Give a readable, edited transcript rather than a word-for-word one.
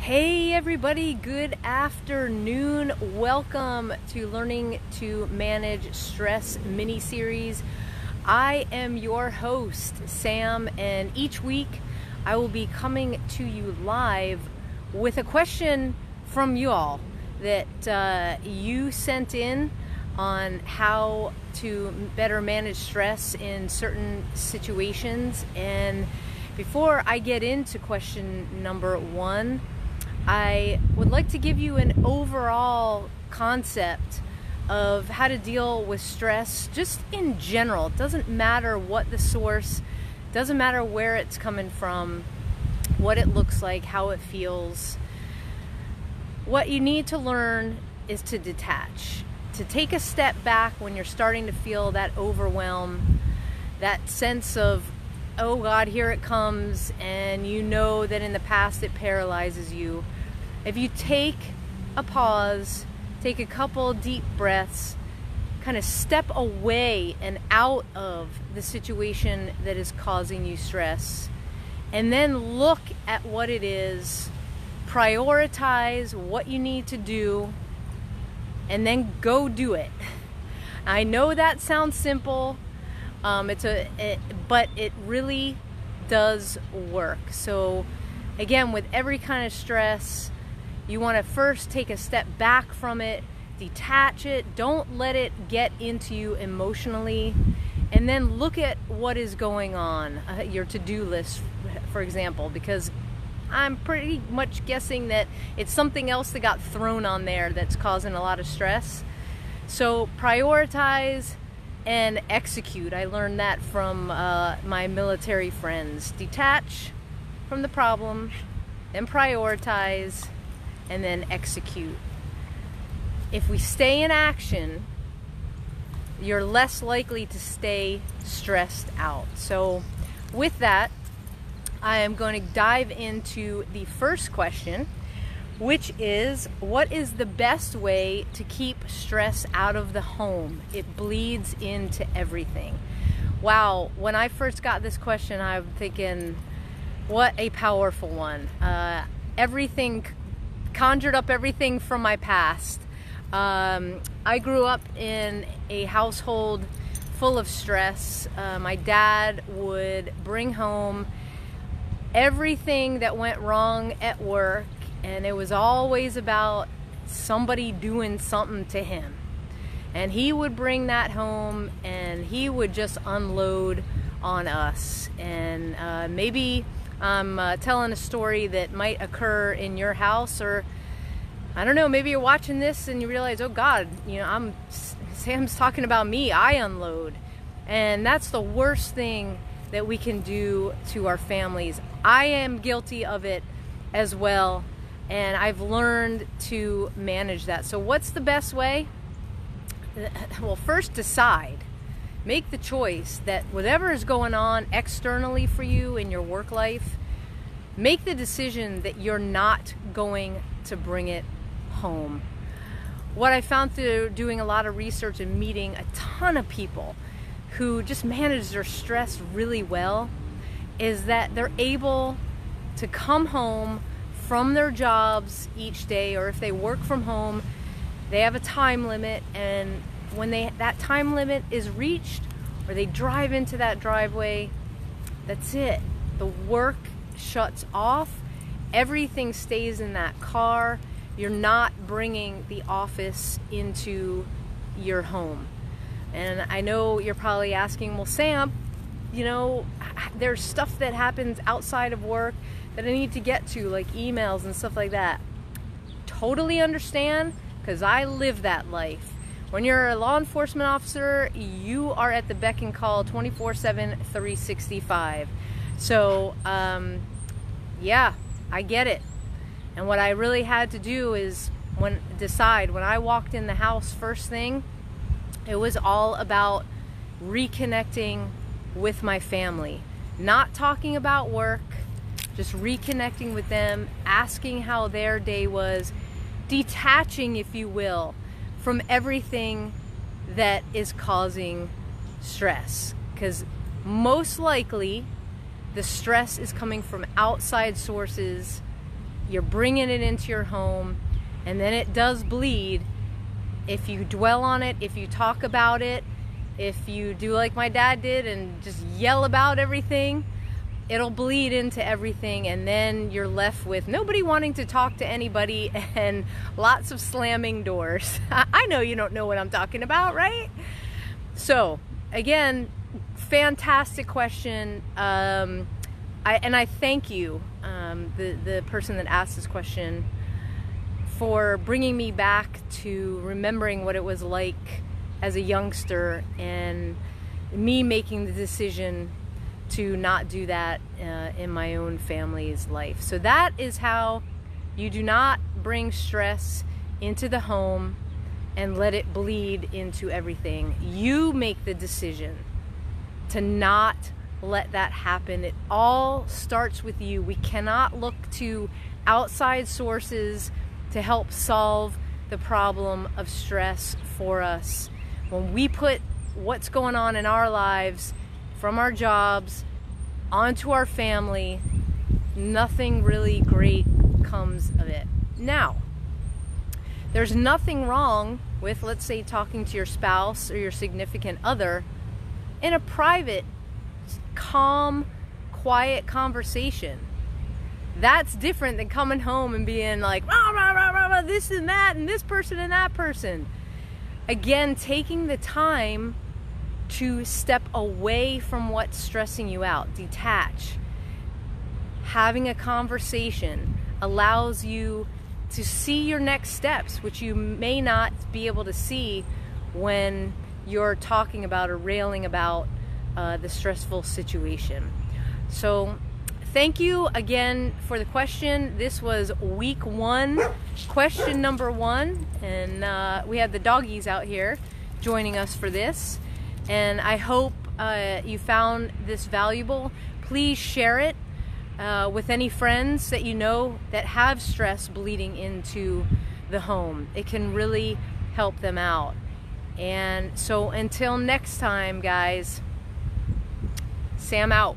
Hey everybody, good afternoon. Welcome to Learning to Manage Stress mini-series. I am your host, Sam, and each week I will be coming to you live with a question from you all that you sent in on how to better manage stress in certain situations. And before I get into question number one, I would like to give you an overall concept of how to deal with stress just in general. It doesn't matter what the source, doesn't matter where it's coming from, what it looks like, how it feels. What you need to learn is to detach, to take a step back when you're starting to feel that overwhelm, that sense of, oh God, here it comes, and you know that in the past it paralyzes you. If you take a pause, take a couple deep breaths, kind of step away and out of the situation that is causing you stress, and then look at what it is, prioritize what you need to do, and then go do it. I know that sounds simple, but it really does work. So again, with every kind of stress, you want to first take a step back from it, detach it, don't let it get into you emotionally, and then look at what is going on, your to-do list, for example, because I'm pretty much guessing that it's something else that got thrown on there that's causing a lot of stress. So prioritize and execute. I learned that from my military friends. Detach from the problem, then prioritize, and then execute. If we stay in action, you're less likely to stay stressed out. So with that, I am going to dive into the first question, which is, what is the best way to keep stress out of the home? It bleeds into everything. Wow, when I first got this question, I'm thinking, what a powerful one. Everything conjured up everything from my past. I grew up in a household full of stress. My dad would bring home everything that went wrong at work, and it was always about somebody doing something to him. And he would bring that home and he would just unload on us. And maybe I'm telling a story that might occur in your house, or I don't know, maybe you're watching this and you realize, oh God, Sam's talking about me, I unload. And that's the worst thing that we can do to our families. I am guilty of it as well, and I've learned to manage that. So what's the best way? Well, first decide. Make the choice that whatever is going on externally for you in your work life, make the decision that you're not going to bring it home. What I found through doing a lot of research and meeting a ton of people who just manage their stress really well is that they're able to come home from their jobs each day, or if they work from home, they have a time limit, and when that time limit is reached, or they drive into that driveway, that's it. The work shuts off, everything stays in that car. You're not bringing the office into your home. And I know you're probably asking, well, Sam, there's stuff that happens outside of work that I need to get to, like emails and stuff like that. Totally understand, because I live that life. When you're a law enforcement officer, you are at the beck and call 24/7, 365. So, yeah, I get it. And what I really had to do is when I walked in the house first thing, it was all about reconnecting with my family. Not talking about work, just reconnecting with them, asking how their day was, detaching, if you will, from everything that is causing stress. Because most likely the stress is coming from outside sources you're bringing it into your home, and then it does bleed. If you dwell on it, if you talk about it, if you do like my dad did and just yell about everything, it'll bleed into everything, and then you're left with nobody wanting to talk to anybody and lots of slamming doors. I know you don't know what I'm talking about, right? So again, fantastic question. I thank you, the person that asked this question, for bringing me back to remembering what it was like as a youngster and me making the decision to not do that in my own family's life. So that is how you do not bring stress into the home and let it bleed into everything. You make the decision to not let that happen. It all starts with you. We cannot look to outside sources to help solve the problem of stress for us. When we put what's going on in our lives, from our jobs onto our family, nothing really great comes of it. Now, there's nothing wrong with, let's say, talking to your spouse or your significant other in a private, calm, quiet conversation. That's different than coming home and being like, rah, rah, rah, rah, rah, this and that, and this person and that person. Again, taking the time to step away from what's stressing you out, detach. Having a conversation allows you to see your next steps, which you may not be able to see when you're talking about or railing about the stressful situation. So thank you again for the question. This was week 1, question number 1, and we had the doggies out here joining us for this. And I hope you found this valuable. Please share it with any friends that you know that have stress bleeding into the home. It can really help them out. And so until next time, guys, Sam out.